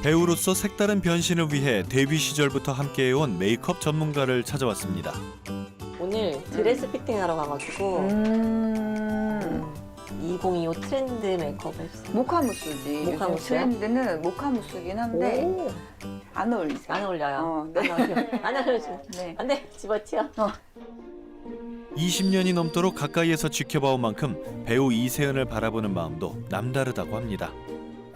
배우로서 색다른 변신을 위해 데뷔 시절부터 함께해온 메이크업 전문가를 찾아왔습니다. 오늘 드레스 피팅하러 가가지고 2025 트렌드 메이크업 했어요. 모카무스지. 모카무스요? 트렌드는 모카무스긴 한데 오, 안 어울리세요? 안 어울려요. 네. 안 어울려. 안 어울려. 네. 안 돼, 집어치워. 20년이 넘도록 가까이에서 지켜봐온 만큼 배우 이세은을 바라보는 마음도 남다르다고 합니다.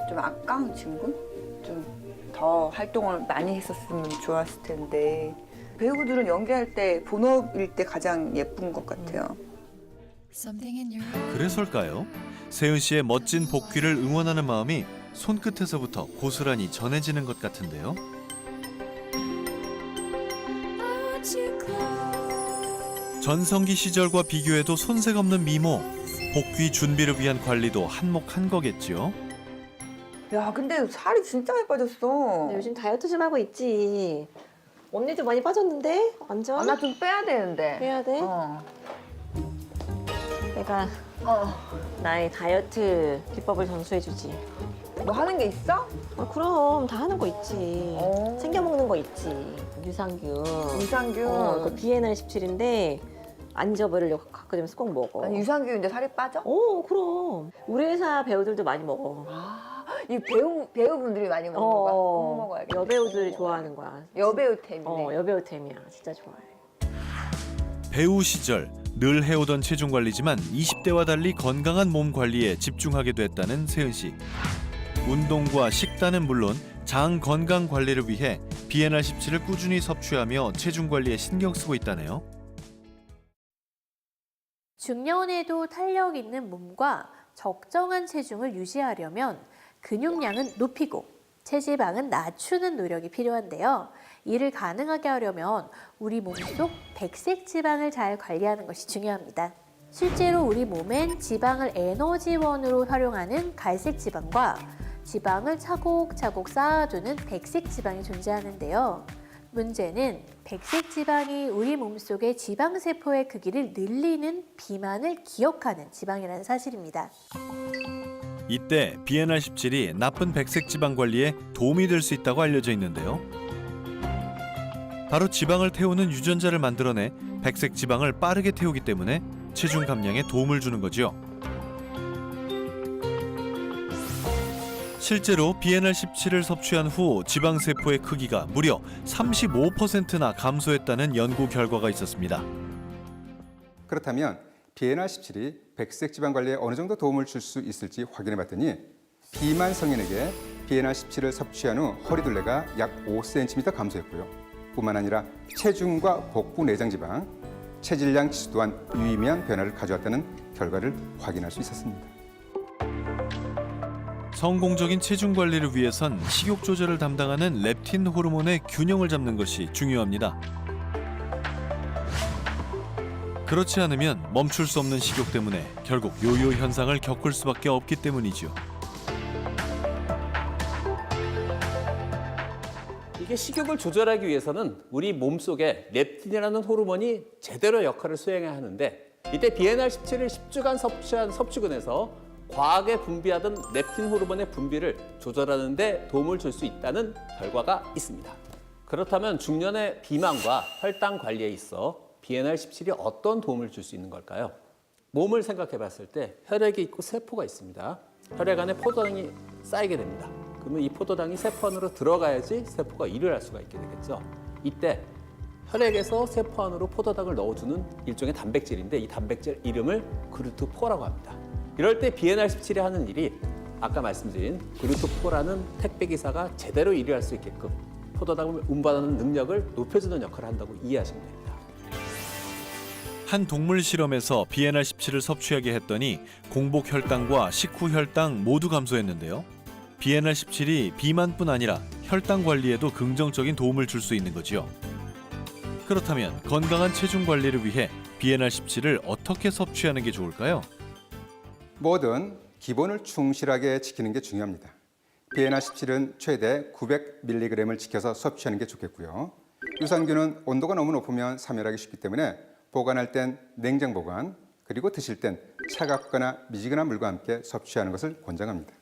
좀 아까운 친구? 좀 더 활동을 많이 했었으면 좋았을 텐데 배우들은 연기할 때 본업일 때 가장 예쁜 것 같아요. 그래서일까요? 세은 씨의 멋진 복귀를 응원하는 마음이 손끝에서부터 고스란히 전해지는 것 같은데요. 전성기 시절과 비교해도 손색 없는 미모, 복귀 준비를 위한 관리도 한몫한 거겠지요. 야, 근데 살이 진짜 많이 빠졌어. 근데 요즘 다이어트 좀 하고 있지. 언니도 많이 빠졌는데? 완전? 나 좀 빼야 되는데. 해야 돼? 어. 내가 나의 다이어트 비법을 전수해주지. 뭐 하는 게 있어? 그럼 다 하는 거 있지. 오. 챙겨 먹는 거 있지. 유산균. 유산균. 이거 BNR17인데 안 잊어버리려고 갖고 다니면서 꼭 먹어. 아니, 유산균인데 살이 빠져? 그럼. 우리 회사 배우들도 많이 먹어. 이 배우분들이 많이 먹는 거야? 꼭 먹어야겠다. 여배우들이 좋아하는 거야. 여배우템이네. 여배우템이야. 진짜 좋아해. 배우 시절 늘 해오던 체중 관리지만 20대와 달리 건강한 몸 관리에 집중하게 됐다는 세은 씨. 운동과 식단은 물론 장 건강 관리를 위해 BNR17을 꾸준히 섭취하며 체중 관리에 신경 쓰고 있다네요. 중년에도 탄력 있는 몸과 적정한 체중을 유지하려면 근육량은 높이고 체지방은 낮추는 노력이 필요한데요. 이를 가능하게 하려면 우리 몸속 백색 지방을 잘 관리하는 것이 중요합니다. 실제로 우리 몸엔 지방을 에너지원으로 활용하는 갈색 지방과 지방을 차곡차곡 쌓아두는 백색 지방이 존재하는데요. 문제는 백색 지방이 우리 몸속의 지방세포의 크기를 늘리는 비만을 기억하는 지방이라는 사실입니다. 이때 BNR17이 나쁜 백색 지방 관리에 도움이 될 수 있다고 알려져 있는데요. 바로 지방을 태우는 유전자를 만들어내 백색 지방을 빠르게 태우기 때문에 체중 감량에 도움을 주는 거죠. 실제로 BNR17을 섭취한 후 지방세포의 크기가 무려 35%나 감소했다는 연구 결과가 있었습니다. 그렇다면 BNR17이 백색 지방 관리에 어느 정도 도움을 줄 수 있을지 확인해 봤더니 비만 성인에게 BNR17을 섭취한 후 허리둘레가 약 5cm 감소했고요. 뿐만 아니라 체중과 복부 내장 지방, 체질량 지수 또한 유의미한 변화를 가져왔다는 결과를 확인할 수 있었습니다. 성공적인 체중 관리를 위해선 식욕 조절을 담당하는 렙틴 호르몬의 균형을 잡는 것이 중요합니다. 그렇지 않으면 멈출 수 없는 식욕 때문에 결국 요요 현상을 겪을 수밖에 없기 때문이죠. 이게 식욕을 조절하기 위해서는 우리 몸속에 렙틴이라는 호르몬이 제대로 역할을 수행해야 하는데 이때 BNR17을 10주간 섭취한 섭취군에서 과하게 분비하던 렙틴 호르몬의 분비를 조절하는 데 도움을 줄 수 있다는 결과가 있습니다. 그렇다면 중년의 비만과 혈당 관리에 있어 BNR17이 어떤 도움을 줄 수 있는 걸까요? 몸을 생각해 봤을 때 혈액이 있고 세포가 있습니다. 혈액 안에 포도당이 쌓이게 됩니다. 그러면 이 포도당이 세포 안으로 들어가야지 세포가 일을 할 수가 있게 되겠죠. 이때 혈액에서 세포 안으로 포도당을 넣어주는 일종의 단백질인데 이 단백질 이름을 그루트포라고 합니다. 이럴 때 BNR17이 하는 일이 아까 말씀드린 그루트포라는 택배기사가 제대로 일을 할 수 있게끔 포도당을 운반하는 능력을 높여주는 역할을 한다고 이해하시면 됩니다. 한 동물 실험에서 BNR17을 섭취하게 했더니 공복 혈당과 식후 혈당 모두 감소했는데요. BNR17이 비만뿐 아니라 혈당 관리에도 긍정적인 도움을 줄 수 있는 거지요. 그렇다면 건강한 체중 관리를 위해 BNR17을 어떻게 섭취하는 게 좋을까요? 뭐든 기본을 충실하게 지키는 게 중요합니다. BNR17은 최대 900mg을 지켜서 섭취하는 게 좋겠고요. 유산균은 온도가 너무 높으면 사멸하기 쉽기 때문에 보관할 땐 냉장 보관, 그리고 드실 땐 차갑거나 미지근한 물과 함께 섭취하는 것을 권장합니다.